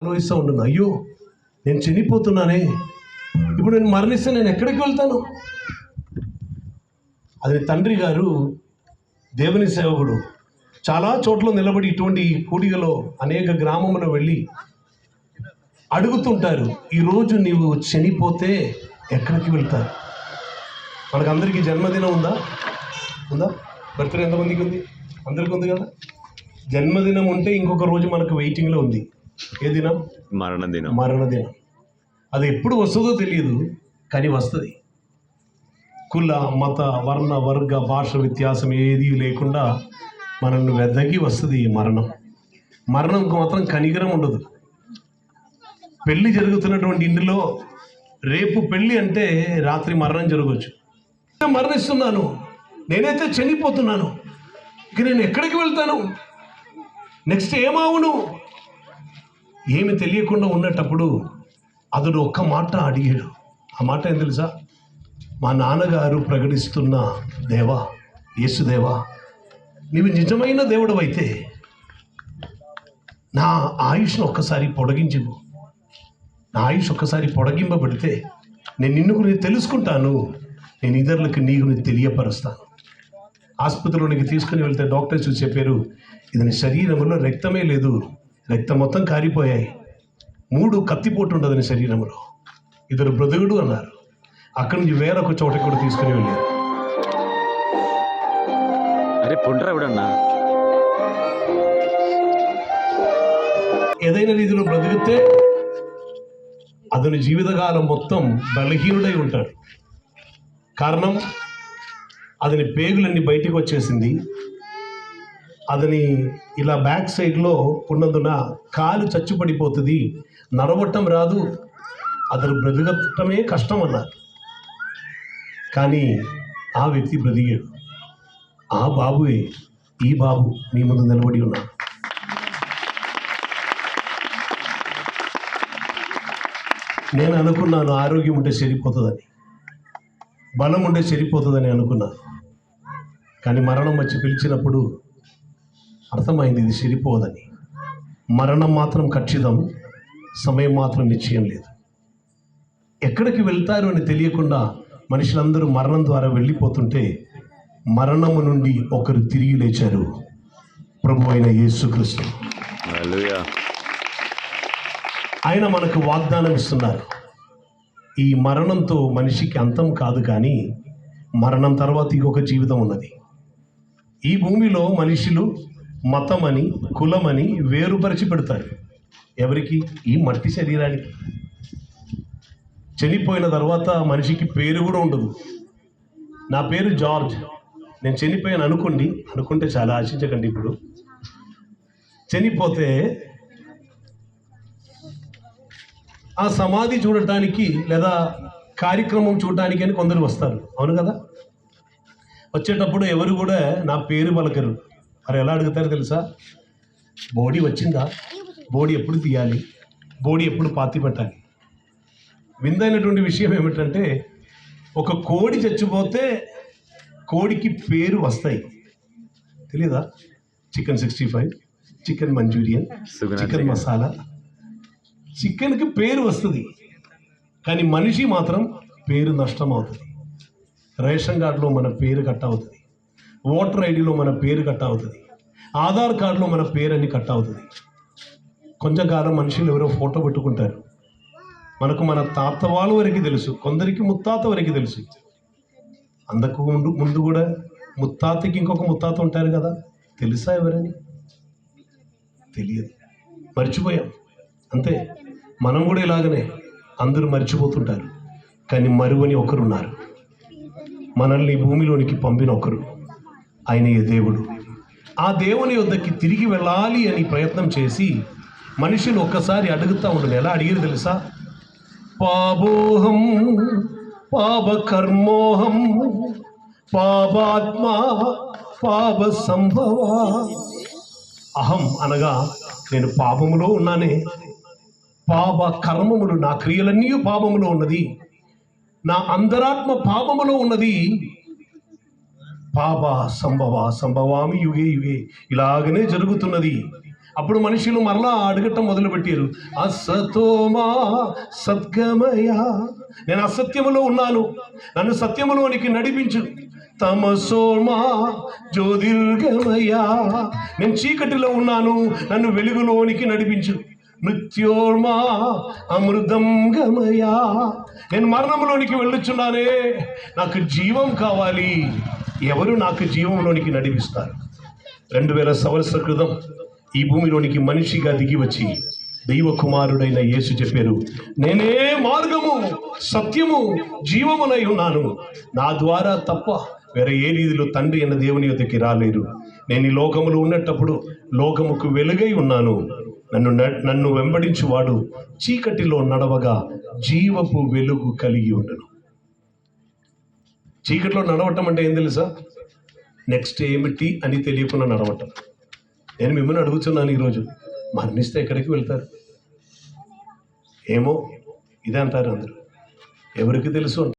ఆలోచిస్తూ ఉంటున్నా, అయ్యో నేను చనిపోతున్నానే, ఇప్పుడు నేను మరణిస్తే నేను ఎక్కడికి వెళ్తాను? అది తండ్రి గారు దేవుని సేవకుడు చాలా చోట్ల నిలబడి ఇటువంటి కూడికలో అనేక గ్రామంలో వెళ్ళి అడుగుతుంటారు, ఈరోజు నీవు చనిపోతే ఎక్కడికి వెళ్తారు? మనకందరికీ జన్మదినం ఉందా? బర్త్డే ఎంతమందికి ఉంది? అందరికీ ఉంది కదా. జన్మదినం ఉంటే ఇంకొక రోజు మనకు వెయిటింగ్లో ఉంది. ఏ దినం? మరణదినం. అది ఎప్పుడు వస్తుందో తెలియదు, కానీ వస్తుంది. కుల మత వర్ణ వర్గ భాష వ్యత్యాసం ఏది లేకుండా మనల్ని వెదకి వస్తుంది ఈ మరణం. మరణంకు మాత్రం కనికరం ఉండదు. పెళ్లి జరుగుతున్నటువంటి ఇంటిలో రేపు పెళ్ళి అంటే రాత్రి మరణం జరగవచ్చు. మరణిస్తున్నాను, నేనైతే చనిపోతున్నాను, ఇక నేను ఎక్కడికి వెళ్తాను? నెక్స్ట్ ఏమావును? ఏమి తెలియకుండా ఉన్నటప్పుడు అతడు ఒక్క మాట అడిగాడు. ఆ మాట ఏం తెలుసా? మా నాన్నగారు ప్రకటిస్తున్న దేవా, యేసుదేవా, నీవు నిజమైన దేవుడు అయితే నా ఆయుష్ను ఒక్కసారి పొడిగించు. నా ఆయుష్ ఒక్కసారి పొడిగింపబడితే నేను నిన్ను గురించి తెలుసుకుంటాను, నేను ఇతరులకు నీ గురించి తెలియపరుస్తాను. ఆసుపత్రిలోనికి తీసుకుని వెళ్తే డాక్టర్స్ చెప్పారు, ఇతని శరీరంలో రక్తమే లేదు, రక్తం మొత్తం కారిపోయాయి, 3 కత్తిపోటు ఉండదని శరీరంలో, ఇతడు బ్రతుకుడు అన్నారు. అక్కడి నుంచి వేరొక చోటకి కూడా తీసుకుని వెళ్ళారు. ఏదైనా రీతిలో బ్రతికితే అతని జీవితకాలం మొత్తం బలహీనుడై ఉంటాడు. కారణం, అతని పేగులన్నీ బయటికి వచ్చేసింది. అతని ఇలా బ్యాక్ సైడ్లో ఉన్నందున కాలు చచ్చుపడిపోతుంది, నడవటం రాదు, అతను బ్రతకటమే కష్టం అన్నారు. కానీ ఆ వ్యక్తి బ్రతికాడు. ఆ బాబువే ఈ బాబు మీ ముందు నిలబడి ఉన్నాడు. నేను అనుకున్నాను ఆరోగ్యం ఉంటే సరిపోతుందని, బలం ఉంటే సరిపోతుందని అనుకున్నాను. కానీ మరణం వచ్చి పిలిచినప్పుడు అర్థమైంది ఇది సరిపోదని. మరణం మాత్రం ఖచ్చితం, సమయం మాత్రం నిశ్చయం లేదు. ఎక్కడికి వెళ్తారు అని తెలియకుండా మనుషులందరూ మరణం ద్వారా వెళ్ళిపోతుంటే మరణము నుండి ఒకరు తిరిగి లేచారు, ప్రభు అయిన యేసుక్రీస్తు. ఆయన మనకు వాగ్దానం ఇస్తున్నారు, ఈ మరణంతో మనిషికి అంతం కాదు, కానీ మరణం తర్వాత ఇంకొక జీవితం ఉన్నది. ఈ భూమిలో మనుషులు మతమని కులమని వేరుపరిచి పెడతారు. ఎవరికి? ఈ మట్టి శరీరానికి. చనిపోయిన తర్వాత మనిషికి పేరు కూడా ఉండదు. నా పేరు జార్జ్, నేను చనిపోయాను అనుకుంటే చాలా ఆశించకండి. ఇప్పుడు చనిపోతే ఆ సమాధి చూడటానికి లేదా కార్యక్రమం చూడటానికి అని కొందరు వస్తారు, అవును కదా. వచ్చేటప్పుడు ఎవరు కూడా నా పేరు పలకరు. మరి ఎలా అడుగుతారు తెలుసా? బోడీ వచ్చిందా, బోడీ ఎప్పుడు తీయాలి, బోడీ ఎప్పుడు పాతి పెట్టాలి. విందైనటువంటి విషయం ఏమిటంటే, ఒక కోడి చచ్చిపోతే కోడికి పేరు వస్తాయి, తెలీదా? Chicken 65, chicken Manchurian, chicken masala, చికెన్కి పేరు వస్తుంది. కానీ మనిషి మాత్రం పేరు నష్టం అవుతుంది. రేషన్ కార్డులో మన పేరు కట్ అవుతుంది, ఓటర్ ఐడిలో మన పేరు కట్ అవుతుంది, ఆధార్ కార్డులో మన పేరు అన్ని కట్ అవుతుంది. కొంచెం కాలం మనుషులు ఎవరో ఫోటో పెట్టుకుంటారు. మనకు మన తాత వాళ్ళ వరకు తెలుసు, కొందరికి ముత్తాత వరకు తెలుసు. అందుకు ముందు కూడా ముత్తాతకి ఇంకొక ముత్తాత ఉంటారు కదా, తెలుసా ఎవరని? తెలియదు, మర్చిపోయాం అంతే. మనం కూడా ఇలాగనే అందరూ మర్చిపోతుంటారు. కానీ మరువని ఒకరున్నారు, మనల్ని భూమిలోనికి పంపిన ఒకరు, ఆయనయే దేవుడు. ఆ దేవుని వద్దకి తిరిగి వెళ్ళాలి అని ప్రయత్నం చేసి మనుషులు ఒక్కసారి అడుగుతూ ఉండరు. ఎలా అడిగారు తెలుసా? పాపోహం పాపకర్మోహం పాపాత్మ పాప సంభవ. అహం అనగా నేను పాపములో ఉన్నానే, పాప కర్మములు, నా క్రియలన్నీ పాపములో ఉన్నది, నా అంతరాత్మ పాపములో ఉన్నది. పాప సంభవామి యుగే యుగే, ఇలాగనే జరుగుతున్నది. అప్పుడు మనుషులు మరలా అడగటం మొదలుపెట్టారు, అసతోమా సద్గమయ, నేను అసత్యములో ఉన్నాను, నన్ను సత్యములోనికి నడిపించు. తమసోమా జ్యోతిర్గమయ, నేను చీకటిలో ఉన్నాను, నన్ను వెలుగులోనికి నడిపించు. మృత్యోర్మా అమృతం గమయ, నేను మరణంలోనికి వెళ్ళుచున్నానే, నాకు జీవం కావాలి. ఎవరు నాకు జీవంలోనికి నడిపిస్తారు? 2000 సంవత్సరాల క్రితం ఈ భూమిలోనికి మనిషిగా దిగి వచ్చి దైవ కుమారుడైన యేసు చెప్పారు, నేనే మార్గము సత్యము జీవమునై ఉన్నాను, నా ద్వారా తప్ప వేరే ఏ రీతిలో తండ్రి అయిన దేవుని యొద్దకి రాలేరు. నేను ఈ లోకములో ఉన్నప్పుడు లోకముకు వెలుగై ఉన్నాను. నన్ను వెంబడించువాడు చీకటిలో నడవగా జీవపు వెలుగు కలిగి ఉండను. చీకటిలో నడవటం అంటే ఏం తెలుసా? నెక్స్ట్ ఏమిటి అని తెలియకుండా నడవటం. నేను మిమ్మల్ని అడుగుతున్నాను, ఈరోజు మరణిస్తే ఎక్కడికి వెళ్తారు? ఏమో ఇదే అంటారు అందరూ, ఎవరికి తెలుసు.